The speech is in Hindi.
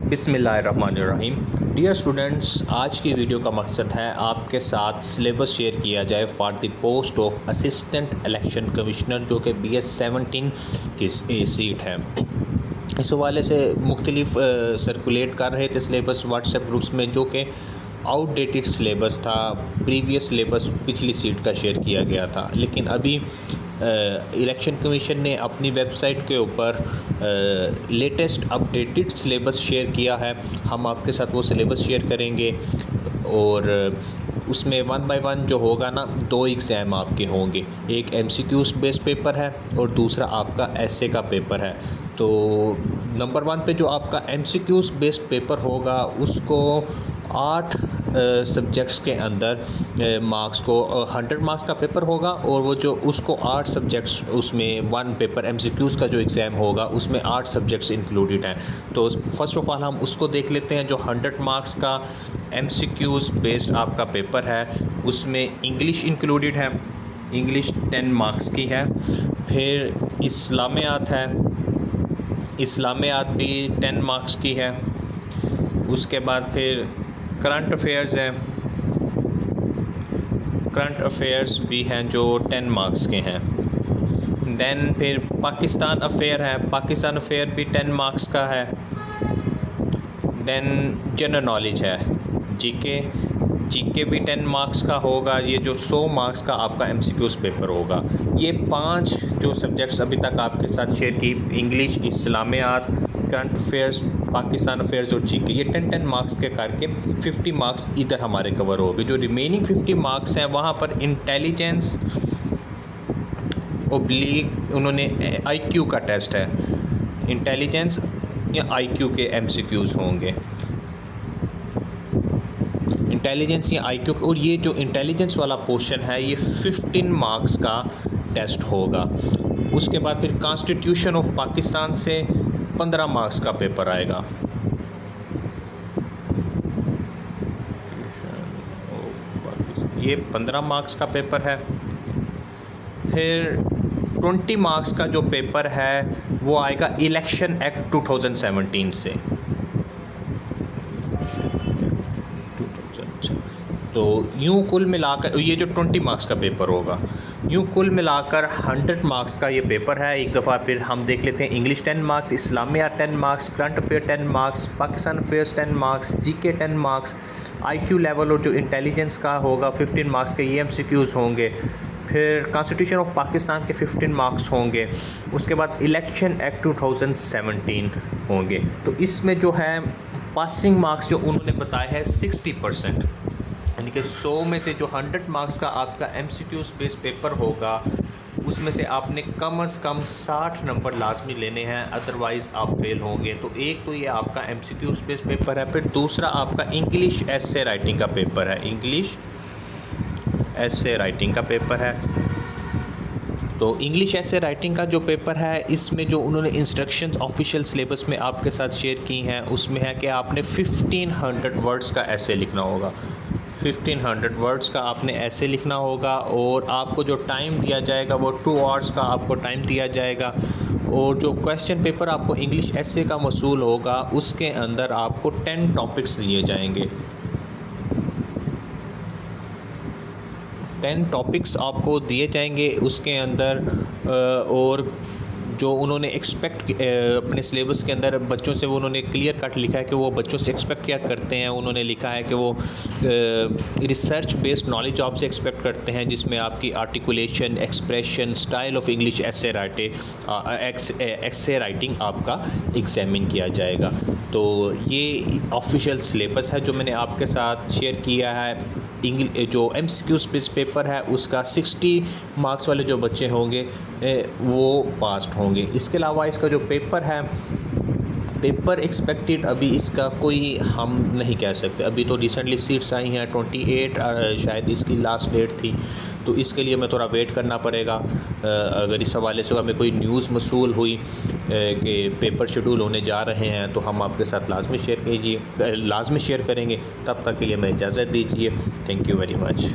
बिस्मिल्लाहिर्रहमानिर्रहीम। डियर स्टूडेंट्स, आज की वीडियो का मकसद है आपके साथ सिलेबस शेयर किया जाए for the post of assistant election commissioner, जो कि BS-17 की सीट है। इस हवाले से मुख्तलिफ सर्कुलेट कर रहे थे सिलेबस व्हाट्सएप ग्रुप्स में, जो कि आउटडेटेड सिलेबस था। प्रीवियस सिलेबस पिछली सीट का शेयर किया गया था, लेकिन अभी इलेक्शन कमीशन ने अपनी वेबसाइट के ऊपर लेटेस्ट अपडेटेड सिलेबस शेयर किया है। हम आपके साथ वो सिलेबस शेयर करेंगे और उसमें वन बाय वन जो होगा ना, 2 एग्ज़ाम आपके होंगे। एक MCQs बेस्ड पेपर है और दूसरा आपका एसए का पेपर है। तो नंबर 1 पे जो आपका MCQs बेस्ड पेपर होगा, उसको 8 सब्जेक्ट्स के अंदर मार्क्स को 100 मार्क्स का पेपर होगा, और वो जो उसको 8 सब्जेक्ट्स, उसमें 1 पेपर MCQs का जो एग्ज़ाम होगा उसमें 8 सब्जेक्ट्स इंक्लूडेड हैं। तो फर्स्ट ऑफ ऑल हम उसको देख लेते हैं। जो 100 मार्क्स का MCQs बेस्ड आपका पेपर है, उसमें इंग्लिश इंक्लूडेड है। इंग्लिश 10 मार्क्स की है। फिर इस्लामियात है, इस्लामियात भी 10 मार्क्स की है। उसके बाद फिर करंट अफेयर्स हैं, करंट अफेयर्स भी हैं जो 10 मार्क्स के हैं। दैन फिर पाकिस्तान अफेयर है, पाकिस्तान अफेयर भी 10 मार्क्स का है। दैन जनरल नॉलेज है, जीके, जीके भी 10 मार्क्स का होगा। ये जो 100 मार्क्स का आपका MCQs पेपर होगा। ये 5 जो सब्जेक्ट्स अभी तक आपके साथ शेयर की, English, Islamiat, current affairs, Pakistan affairs और जीके, ये 10-10 मार्क्स के करके 50 मार्क्स इधर हमारे कवर हो गए। जो रिमेनिंग 50 मार्क्स हैं, वहाँ पर इंटेलिजेंस ओब्लिक उन्होंने IQ का टेस्ट है। इंटेलिजेंस या IQ के MCQs होंगे, इंटेलिजेंस या IQ। और ये जो इंटेलिजेंस वाला पोर्शन है, ये 15 मार्क्स का टेस्ट होगा। उसके बाद फिर कॉन्स्टिट्यूशन ऑफ पाकिस्तान से 15 मार्क्स का पेपर आएगा। ये 15 मार्क्स का पेपर है। फिर 20 मार्क्स का जो पेपर है वो आएगा इलेक्शन एक्ट 2017 से। तो यूँ कुल मिलाकर ये जो 20 मार्क्स का पेपर होगा, यूँ कुल मिलाकर 100 मार्क्स का ये पेपर है। एक दफ़ा फिर हम देख लेते हैं। English 10 marks, Islamia 10 marks, current affair 10 marks, Pakistan affairs 10 marks, GK 10 marks, IQ level और जो इंटेलिजेंस का होगा 15 मार्क्स के, ये MCQs होंगे। फिर कॉन्स्टिट्यूशन ऑफ पाकिस्तान के 15 मार्क्स होंगे। उसके बाद इलेक्शन एक्ट 2017 होंगे। तो इसमें जो है पासिंग मार्क्स जो उन्होंने बताया है 60%, यानी कि 100 में से जो 100 मार्क्स का आपका MCQs बेस्ड पेपर होगा, उसमें से आपने कम से कम 60 नंबर लाजमी लेने हैं, अदरवाइज़ आप फेल होंगे। तो एक तो ये आपका MCQs बेस्ड पेपर है। फिर दूसरा आपका इंग्लिश एसे राइटिंग का पेपर है, इंग्लिश एसे राइटिंग का पेपर है। तो इंग्लिश एसे राइटिंग का जो पेपर है, इसमें जो उन्होंने इंस्ट्रक्शंस ऑफिशियल सिलेबस में आपके साथ शेयर की हैं, उसमें है कि आपने 1500 वर्ड्स का एसे लिखना होगा। 1500 वर्ड्स का आपने ऐसे लिखना होगा, और आपको जो टाइम दिया जाएगा वो 2 आवर्स का आपको टाइम दिया जाएगा। और जो क्वेश्चन पेपर आपको इंग्लिश ऐसे का मसूल होगा, उसके अंदर आपको 10 टॉपिक्स दिए जाएंगे। 10 टॉपिक्स आपको दिए जाएंगे उसके अंदर। और जो उन्होंने एक्सपेक्ट अपने सिलेबस के अंदर बच्चों से, वो उन्होंने क्लियर कट लिखा है कि वो बच्चों से एक्सपेक्ट क्या करते हैं। उन्होंने लिखा है कि वो रिसर्च बेस्ड नॉलेज आपसे एक्सपेक्ट करते हैं, जिसमें आपकी articulation, expression, style of English essay writing आपका एग्जामिन किया जाएगा। तो ये ऑफिशियल सिलेबस है जो मैंने आपके साथ शेयर किया है। जो MCQs बेस्ड पेपर है, उसका 60 मार्क्स वाले जो बच्चे होंगे वो पास्ड होंगे। इसके अलावा इसका जो पेपर है, पेपर एक्सपेक्टेड अभी इसका कोई हम नहीं कह सकते। अभी तो रिसेंटली सीट्स आई हैं, 28 शायद इसकी लास्ट डेट थी। तो इसके लिए मैं थोड़ा वेट करना पड़ेगा। अगर इस हवाले से हमें कोई न्यूज़ मसूल हुई कि पेपर शेड्यूल होने जा रहे हैं, तो हम आपके साथ लाजमी शेयर करेंगे। तब तक के लिए हमें इजाज़त दीजिए। Thank you very much.